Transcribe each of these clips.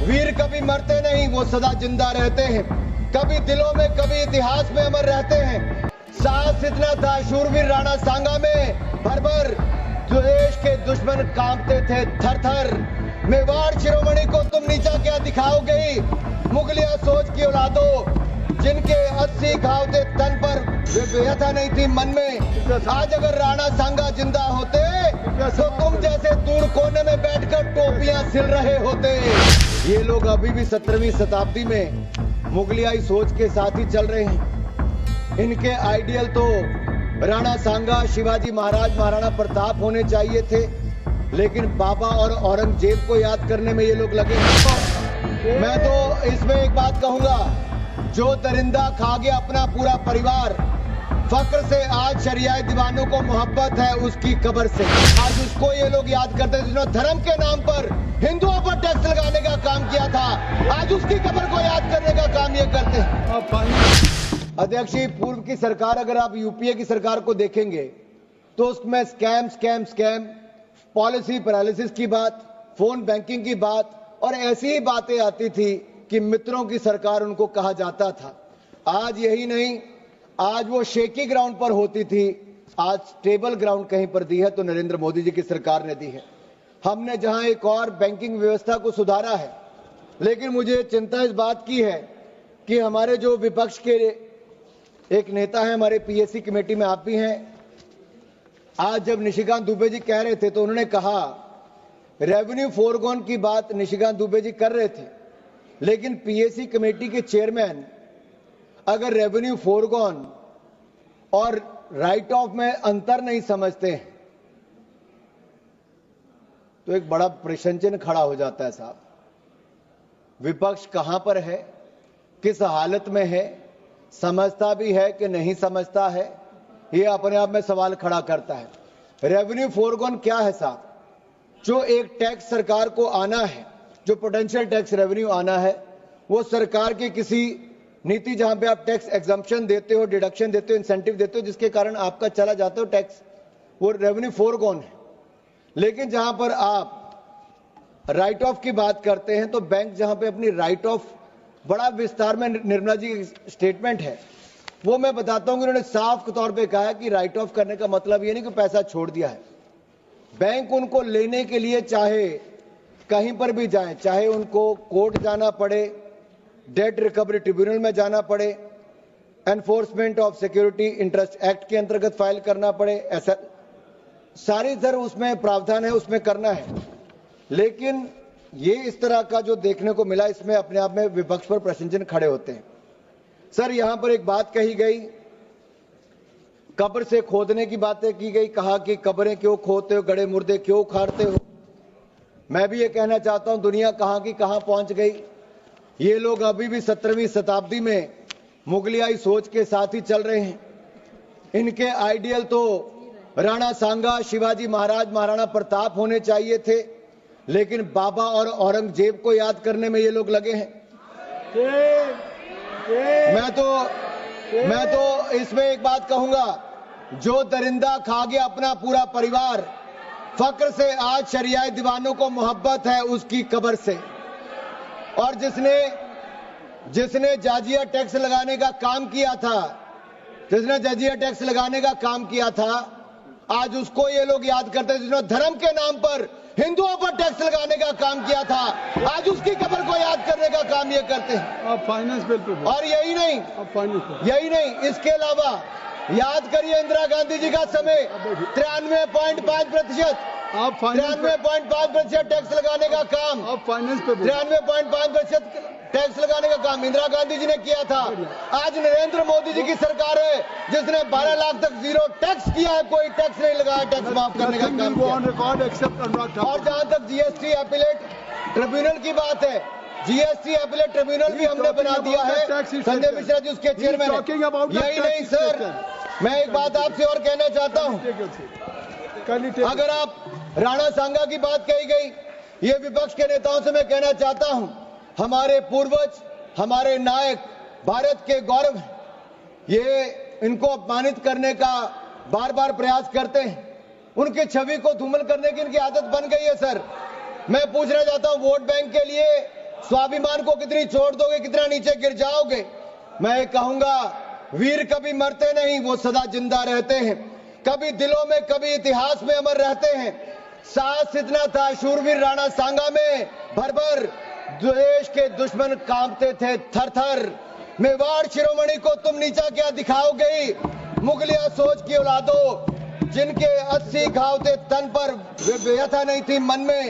वीर कभी मरते नहीं, वो सदा जिंदा रहते हैं, कभी दिलों में कभी इतिहास में अमर रहते हैं। साहस इतना था शूरवीर राणा सांगा में, भर भर जो देश के दुश्मन कांपते थे थर थर। मेवाड़ शिरोमणि को तुम नीचा क्या दिखाओगे, मुगलिया सोच की औलादो, जिनके 80 घाव थे तन पर, व्यथा नहीं थी मन में। आज अगर राणा सांगा जिंदा होते तो तुम जैसे दूर कोने में बैठकर टोपियां सिल रहे होते। ये लोग अभी भी 17वीं शताब्दी में मुगलियाई सोच के साथ ही चल रहे हैं। इनके आइडियल तो राणा सांगा, शिवाजी महाराज, महाराणा प्रताप होने चाहिए थे, लेकिन बाबा और औरंगजेब को याद करने में ये लोग लगे हैं। मैं तो इसमें एक बात कहूंगा, जो दरिंदा खा गया अपना पूरा परिवार, फक्र से आज शरियाए दीवानों को मोहब्बत है उसकी कब्र से। आज उसको ये लोग याद करते हैं जिन्होंने धर्म के नाम पर हिंदुओं पर टैक्स लगाने का काम किया था, आज उसकी कब्र को याद करने का काम ये करते हैं। अध्यक्ष जी, पूर्व की सरकार, अगर आप यूपीए की सरकार को देखेंगे तो उसमें scam scam scam, policy paralysis की बात, फोन बैंकिंग की बात और ऐसी ही बातें आती थी कि मित्रों की सरकार उनको कहा जाता था। आज यही नहीं, आज वो शेकी ग्राउंड पर होती थी, आज स्टेबल ग्राउंड कहीं पर दी है तो नरेंद्र मोदी जी की सरकार ने दी है। हमने जहां एक और बैंकिंग व्यवस्था को सुधारा है, लेकिन मुझे चिंता इस बात की है कि हमारे जो विपक्ष के एक नेता हैं, हमारे पीएससी कमेटी में आप भी हैं, आज जब निशिकांत दुबे जी कह रहे थे तो उन्होंने कहा रेवेन्यू फोरगॉन की बात निशिकांत दुबे जी कर रहे थे, लेकिन पीएससी कमेटी के चेयरमैन अगर रेवेन्यू फोरगॉन और राइट ऑफ में अंतर नहीं समझते हैं तो एक बड़ा प्रश्न चिन्ह खड़ा हो जाता है साहब। विपक्ष कहां पर है, किस हालत में है, समझता भी है कि नहीं समझता है, यह अपने आप में सवाल खड़ा करता है। रेवेन्यू फोरगॉन क्या है साहब? जो एक टैक्स सरकार को आना है, जो पोटेंशियल टैक्स रेवेन्यू आना है, वो सरकार की किसी नीति जहां पे आप टैक्स एग्जम्पशन देते हो, डिडक्शन देते हो, इंसेंटिव देते हो, जिसके कारण आपका चला जाता हो टैक्स, वो रेवेन्यू फोरगॉन है। लेकिन जहां पर आप राइट ऑफ की बात करते हैं तो बैंक जहां पे अपनी राइट ऑफ, बड़ा विस्तार में निर्मला जी स्टेटमेंट है, वो मैं बताता हूं कि उन्होंने साफ तौर पे कहा कि राइट ऑफ करने का मतलब ये नहीं कि पैसा छोड़ दिया है। बैंक उनको लेने के लिए चाहे कहीं पर भी जाए, चाहे उनको कोर्ट जाना पड़े, डेट रिकवरी ट्रिब्यूनल में जाना पड़े, enforcement of security interest act के अंतर्गत फाइल करना पड़े, ऐसा सारी सर उसमें प्रावधान है, उसमें करना है। लेकिन ये इस तरह का जो देखने को मिला, इसमें अपने आप में विपक्ष पर प्रश्न चिन्ह खड़े होते हैं। सर यहां पर एक बात कही गई, कब्र से खोदने की बातें की गई, कहा कि कब्रें क्यों खोदते हो, गड़े मुर्दे क्यों उखाड़ते हो। मैं भी ये कहना चाहता हूं, दुनिया कहां की कहां पहुंच गई। ये लोग अभी भी 17वीं शताब्दी में मुगलियाई सोच के साथ ही चल रहे हैं। इनके आइडियल तो राणा सांगा, शिवाजी महाराज, महाराणा प्रताप होने चाहिए थे, लेकिन बाबा और औरंगजेब को याद करने में ये लोग लगे हैं। मैं तो इसमें एक बात कहूंगा, जो दरिंदा खा गया अपना पूरा परिवार, फक्र से आज शरियाए दीवानों को मोहब्बत है उसकी कब्र से। और जिसने जाजिया टैक्स लगाने का काम किया था, जिसने जाजिया टैक्स लगाने का काम किया था, आज उसको ये लोग याद करते हैं जिन्होंने धर्म के नाम पर हिंदुओं पर टैक्स लगाने का काम किया था, आज उसकी कब्र को याद करने का काम ये करते हैं। आप फाइनेंस बिल पे, और यही नहीं, इसके अलावा याद करिए इंदिरा गांधी जी का समय 93.5%, आप 93.5% टैक्स लगाने का काम, आप फाइनेंस पे 93.5% टैक्स लगाने का काम इंदिरा गांधी जी ने किया था। आज नरेंद्र मोदी जी की सरकार है जिसने 12 लाख तक जीरो टैक्स किया है, कोई टैक्स नहीं लगाया, टैक्स माफ करने का काम किया। और जहां तक जीएसटी अपीलेट ट्रिब्यूनल की बात है, जीएसटी अपीलेट ट्रिब्यूनल भी हमने बना दिया है, संजय मिश्रा जी उसके चेयरमैन है। यही नहीं सर, मैं एक बात आपसे और कहना चाहता हूं, अगर आप राणा सांगा की बात कही गई, ये विपक्ष के नेताओं से मैं कहना चाहता हूं, हमारे पूर्वज, हमारे नायक भारत के गौरव, ये इनको अपमानित करने का बार बार प्रयास करते हैं, उनकी छवि को धूमिल करने की इनकी आदत बन गई है। सर मैं पूछना चाहता हूं, वोट बैंक के लिए स्वाभिमान को कितनी छोड़ दोगे, कितना नीचे गिर जाओगे। मैं कहूंगा वीर कभी मरते नहीं, वो सदा जिंदा रहते हैं, कभी दिलों में कभी इतिहास में अमर रहते हैं। साहस इतना था शूरवीर राणा सांगा में, भर भर देश के दुश्मन कांपते थे थर थर। मेवाड़ शिरोमणि को तुम नीचा क्या दिखाओगे, मुगलिया सोच की औलादों, जिनके 80 घाव थे तन पर, व्यथा नहीं थी मन में।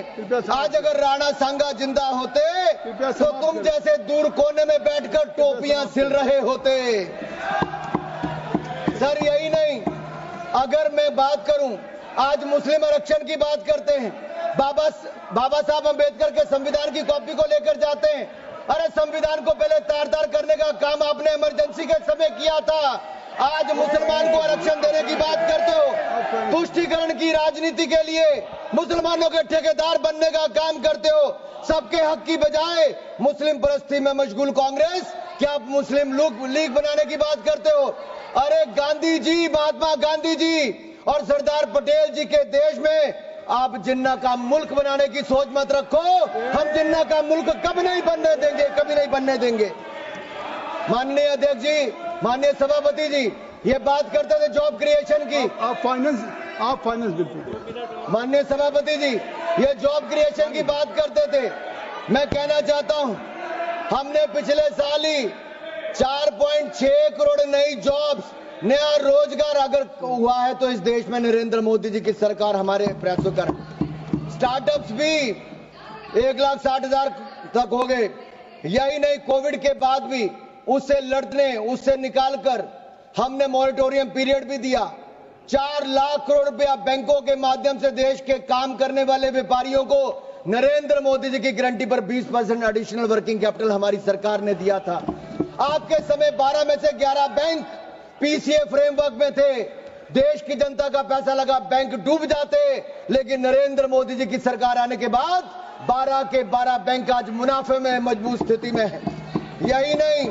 आज अगर राणा सांगा जिंदा होते तो तुम जैसे दूर कोने में बैठकर टोपियां सिल रहे होते। सर यही नहीं, अगर मैं बात करूं, आज मुस्लिम आरक्षण की बात करते हैं, बाबा साहब अंबेडकर के संविधान की कॉपी को लेकर जाते हैं। अरे संविधान को पहले तार-तार करने का काम आपने इमरजेंसी के समय किया था, आज मुसलमान को आरक्षण देने की बात करते हो। तुष्टीकरण की राजनीति के लिए मुसलमानों के ठेकेदार बनने का काम करते हो। सबके हक की बजाय मुस्लिम परस्ती में मशगूल कांग्रेस, क्या आप मुस्लिम लीग बनाने की बात करते हो। अरे गांधी जी, महात्मा गांधी जी और सरदार पटेल जी के देश में आप जिन्ना का मुल्क बनाने की सोच मत रखो। हम जिन्ना का मुल्क कभी नहीं बनने देंगे, कभी नहीं बनने देंगे। माननीय अध्यक्ष जी, माननीय सभापति जी, ये बात करते थे जॉब क्रिएशन की। आप फाइनेंस बिल्कुल। माननीय सभापति जी, ये जॉब क्रिएशन की बात करते थे। मैं कहना चाहता हूं, हमने पिछले साल ही 4.6 करोड़ नई जॉब्स, नया रोजगार अगर हुआ है तो इस देश में नरेंद्र मोदी जी की सरकार हमारे प्रयासों कर। स्टार्टअप्स भी 1,60,000 तक हो गए। यही नहीं, कोविड के बाद भी उससे लड़ने, उससे निकालकर हमने मॉरिटोरियम पीरियड भी दिया। 4 लाख करोड़ रुपया बैंकों के माध्यम से देश के काम करने वाले व्यापारियों को नरेंद्र मोदी जी की गारंटी पर 20% एडिशनल वर्किंग कैपिटल हमारी सरकार ने दिया था। आपके समय 12 में से 11 बैंक पीसीए फ्रेमवर्क में थे। देश की जनता का पैसा लगा, बैंक डूब जाते, लेकिन नरेंद्र मोदी जी की सरकार आने के बाद 12 के 12 बैंक आज मुनाफे में मजबूत स्थिति में है। यही नहीं,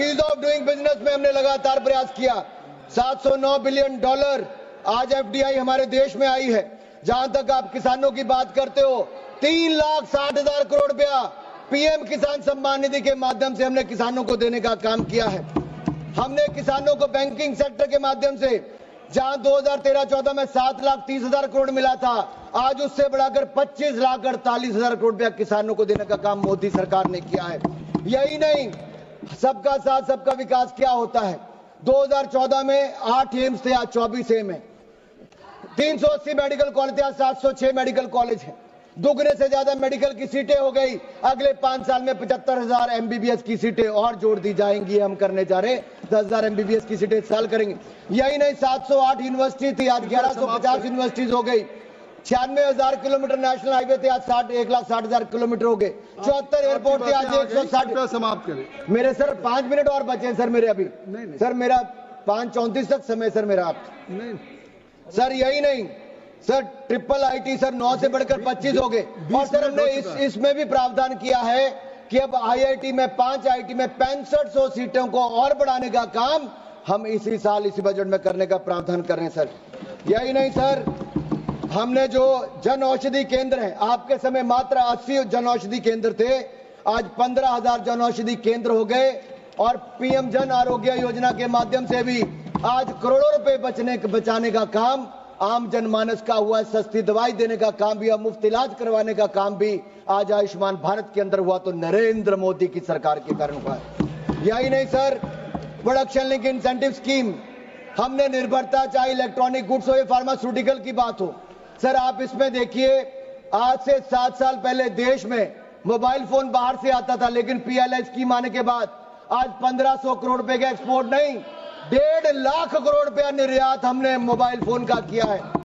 ईज ऑफ डूइंग बिजनेस में हमने लगातार प्रयास किया। 709 बिलियन डॉलर आज एफडीआई हमारे देश में आई है। जहां तक आप किसानों की बात करते हो, 3,60,000 करोड़ रुपया पीएम किसान सम्मान निधि के माध्यम से हमने किसानों को देने का काम किया है। हमने किसानों को बैंकिंग सेक्टर के माध्यम से, जहां 2013-14 में 7,30,000 करोड़ मिला था, आज उससे बढ़ाकर 25,48,000 करोड़ रुपया किसानों को देने का काम मोदी सरकार ने किया है। यही नहीं, सबका साथ सबका विकास क्या होता है। 2014 में 8 एम्स थे, आज 24 एम्स है। 380 मेडिकल कॉलेज थे, आज 706 मेडिकल कॉलेज है। दुगने से ज्यादा मेडिकल की सीटें हो गई। अगले 5 साल में 75,000 एमबीबीएस की सीटें और जोड़ दी जाएंगी। हम करने जा रहे 10,000 एमबीबीएस की सीटें इस साल करेंगे। यही नहीं, 708 यूनिवर्सिटी थी, आज 1150 यूनिवर्सिटीज हो गई। 96,000 किलोमीटर नेशनल हाईवे थे, आज 1,60,000 किलोमीटर हो गए। 74 एयरपोर्ट थे, आज 160। समाप्त करें मेरे सर 5 मिनट और बचे सर मेरे अभी। नहीं। सर मेरा 5:34 तक समय सर मेरा। आप नहीं सर, यही नहीं सर, ट्रिपल आईटी सर 9 से बढ़कर 25 हो गए। और सर हमने इसमें भी प्रावधान किया है कि अब आईआईटी में 5 आईटी में 6500 सीटों को और बढ़ाने का काम हम इसी साल इसी बजट में करने का प्रावधान कर रहे हैं सर। यही नहीं सर, हमने जो जन औषधि केंद्र है, आपके समय मात्र 80 जन औषधि केंद्र थे, आज 15,000 जन औषधि केंद्र हो गए। और पीएम जन आरोग्य योजना के माध्यम से भी आज करोड़ों रुपए बचाने का काम आम जनमानस का हुआ है। सस्ती दवाई देने का काम भी, मुफ्त इलाज करवाने का काम भी आज आयुष्मान भारत के अंदर हुआ तो नरेंद्र मोदी की सरकार के कारण हुआ है। यही नहीं sir, production link incentive scheme हमने निर्भरता, चाहे इलेक्ट्रॉनिक गुड्स हो या फार्मास्यूटिकल की बात हो। सर आप इसमें देखिए, आज से 7 साल पहले देश में मोबाइल फोन बाहर से आता था, लेकिन पीएलआई स्कीम आने के बाद आज 1500 करोड़ रुपए का एक्सपोर्ट नहीं, 1.5 लाख करोड़ रुपया निर्यात हमने मोबाइल फोन का किया है।